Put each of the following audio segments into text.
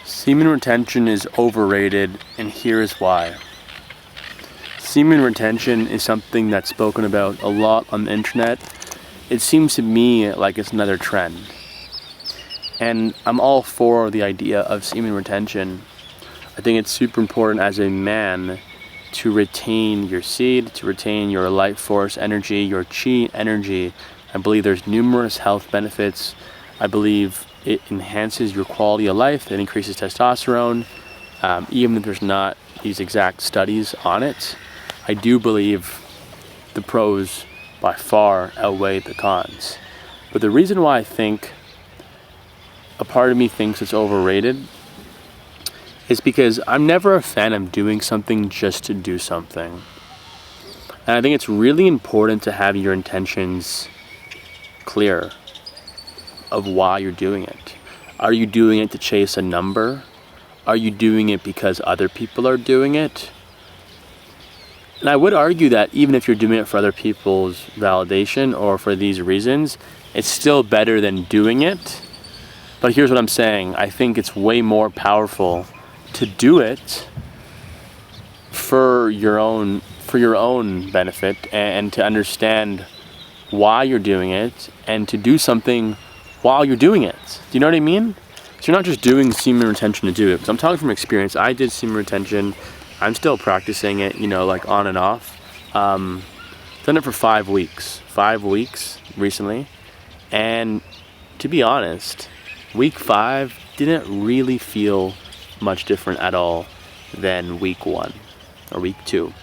Semen retention is overrated, and here is why. Semen retention is something that's spoken about a lot on the internet. It seems to me like it's another trend. And I'm all for the idea of semen retention. I think it's super important as a man to retain your seed, to retain your life force energy, your chi energy. I believe there's numerous health benefits. I believe it enhances your quality of life, it increases testosterone. Even if there's not these exact studies on it, I do believe the pros by far outweigh the cons. But the reason why I think a part of me thinks it's overrated is because I'm never a fan of doing something just to do something. And I think it's really important to have your intentions clear of why you're doing it. Are you doing it to chase a number? Are you doing it because other people are doing it? And I would argue that even if you're doing it for other people's validation or for these reasons, it's still better than doing it. But here's what I'm saying. I think it's way more powerful to do it for your own benefit and to understand why you're doing it and to do something while you're doing it. Do you know what I mean? So you're not just doing semen retention to do it. Because I'm talking from experience. I did semen retention. I'm still practicing it, like on and off. Done it for 5 weeks. 5 weeks recently. And to be honest, week 5 didn't really feel much different at all than week 1 or week 2.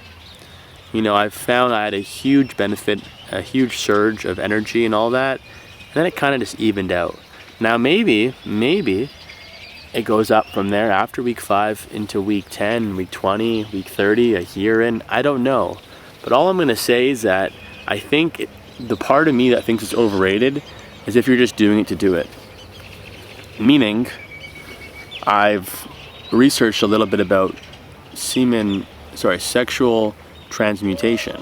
I found I had a huge benefit, a huge surge of energy and all that. And then it kind of just evened out. Now maybe it goes up from there after week 5 into week 10, week 20, week 30, a year in. I don't know. But all I'm going to say is that I think the part of me that thinks it's overrated is if you're just doing it to do it. Meaning, I've researched a little bit about sexual transmutation.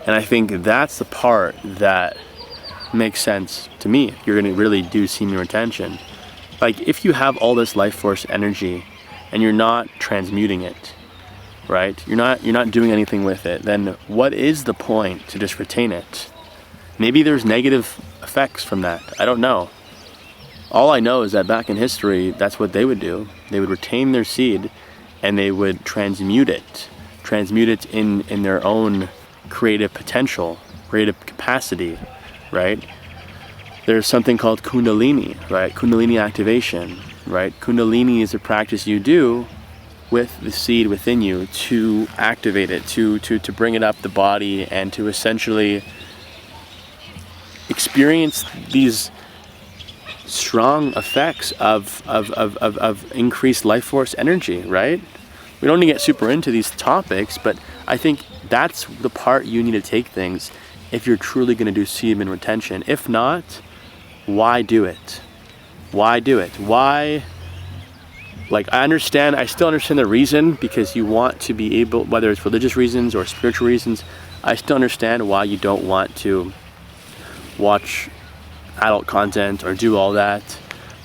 And I think that's the part that makes sense to me if you're going to really do semen retention. Like, if you have all this life force energy and you're not transmuting it, right? You're not doing anything with it, then what is the point to just retain it? Maybe there's negative effects from that. I don't know. All I know is that back in history, that's what they would do. They would retain their seed and they would transmute it in their own creative potential, creative capacity, right? There's something called Kundalini, right? Kundalini activation, right? Kundalini is a practice you do with the seed within you to activate it, to bring it up the body and to essentially experience these strong effects of increased life force energy, right? We don't need to get super into these topics, but I think that's the part you need to take things if you're truly going to do semen retention. If not, why do it? Why do it? Why? I still understand the reason, because you want to be able, whether it's religious reasons or spiritual reasons, I still understand why you don't want to watch adult content or do all that.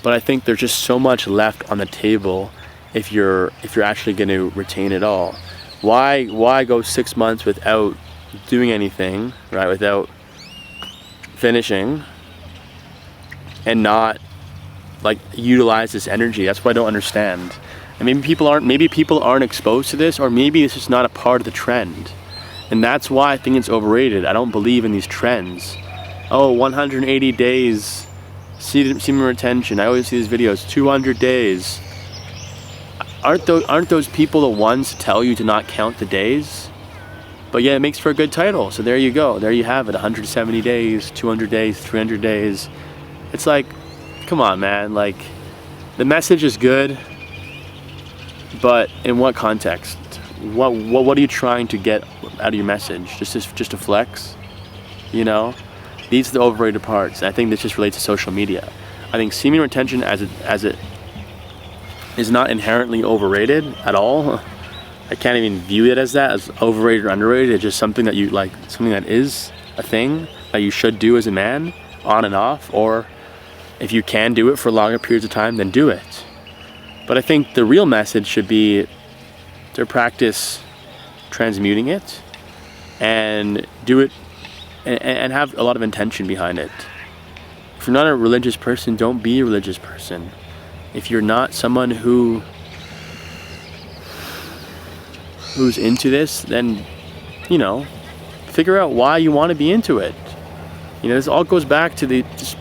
But I think there's just so much left on the table if you're actually going to retain it all. Why go 6 months without doing anything, right? Without finishing and not utilize this energy? That's what I don't understand. And maybe people aren't exposed to this, or maybe this is not a part of the trend. And that's why I think it's overrated. I don't believe in these trends. 180 days semen retention. I always see these videos, 200 days. Aren't those people the ones to tell you to not count the days? But yeah, it makes for a good title. So there you go. There you have it. 170 days, 200 days, 300 days. It's come on, man. The message is good, but in what context? What are you trying to get out of your message? Just to flex? These are the overrated parts. I think this just relates to social media. I think semen retention as it is not inherently overrated at all. I can't even view it as that, as overrated or underrated. It's just something that something that is a thing that you should do as a man, on and off, or if you can do it for longer periods of time, then do it. But I think the real message should be to practice transmuting it and do it and have a lot of intention behind it. If you're not a religious person, don't be a religious person. If you're not someone who's into this, then, figure out why you want to be into it. This all goes back to the just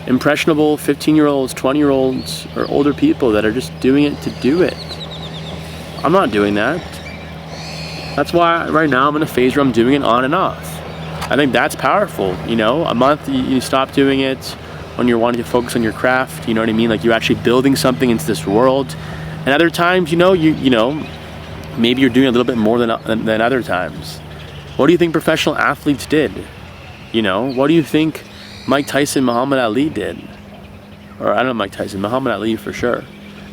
impressionable 15-year-olds, 20-year-olds, or older people that are just doing it to do it. I'm not doing that. That's why right now I'm in a phase where I'm doing it on and off. I think that's powerful. A month you stop doing it when you're wanting to focus on your craft. You know what I mean? Like you're actually building something into this world. And other times, maybe you're doing a little bit more than other times. What do you think professional athletes did? What do you think Mike Tyson, Muhammad Ali did? Or I don't know Mike Tyson, Muhammad Ali for sure.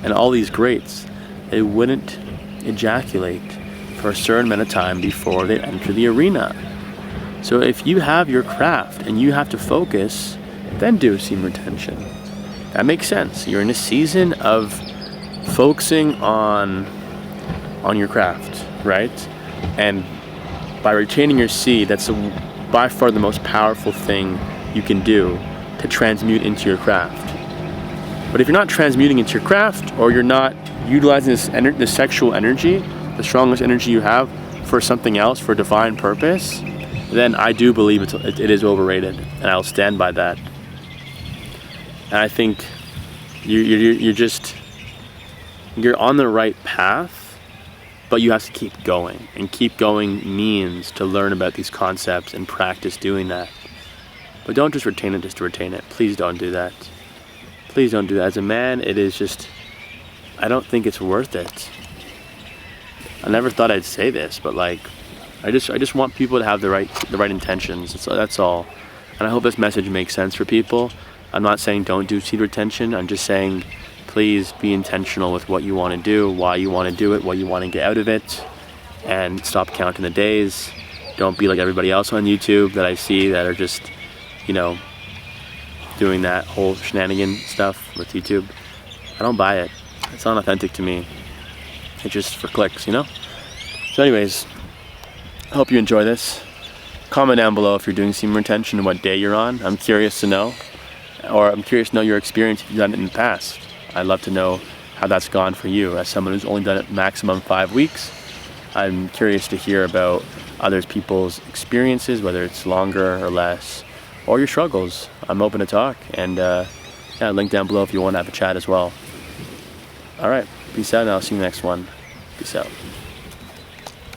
And all these greats, they wouldn't ejaculate for a certain amount of time before they enter the arena. So if you have your craft and you have to focus, then do semen retention. That makes sense. You're in a season of focusing on your craft, right? And by retaining your seed, that's by far the most powerful thing you can do to transmute into your craft. But if you're not transmuting into your craft, or you're not utilizing this sexual energy, the strongest energy you have, for something else, for a divine purpose, then I do believe it is overrated, and I'll stand by that. And I think you're on the right path, but you have to keep going. And keep going means to learn about these concepts and practice doing that. But don't just retain it just to retain it. Please don't do that. Please don't do that. As a man, it is just, I don't think it's worth it. I never thought I'd say this, but I just want people to have the right intentions. That's all. And I hope this message makes sense for people. I'm not saying don't do seed retention. I'm just saying please be intentional with what you want to do, why you want to do it, what you want to get out of it, and stop counting the days. Don't be like everybody else on YouTube that I see that are just, doing that whole shenanigan stuff with YouTube. I don't buy it. It's not authentic to me. It's just for clicks, So anyways, I hope you enjoy this. Comment down below if you're doing semen retention and what day you're on. I'm curious to know. Or I'm curious to know your experience if you've done it in the past. I'd love to know how that's gone for you. As someone who's only done it maximum 5 weeks, I'm curious to hear about other people's experiences, whether it's longer or less, or your struggles. I'm open to talk. And link down below if you want to have a chat as well. All right. Peace out, and I'll see you in the next one. Peace out.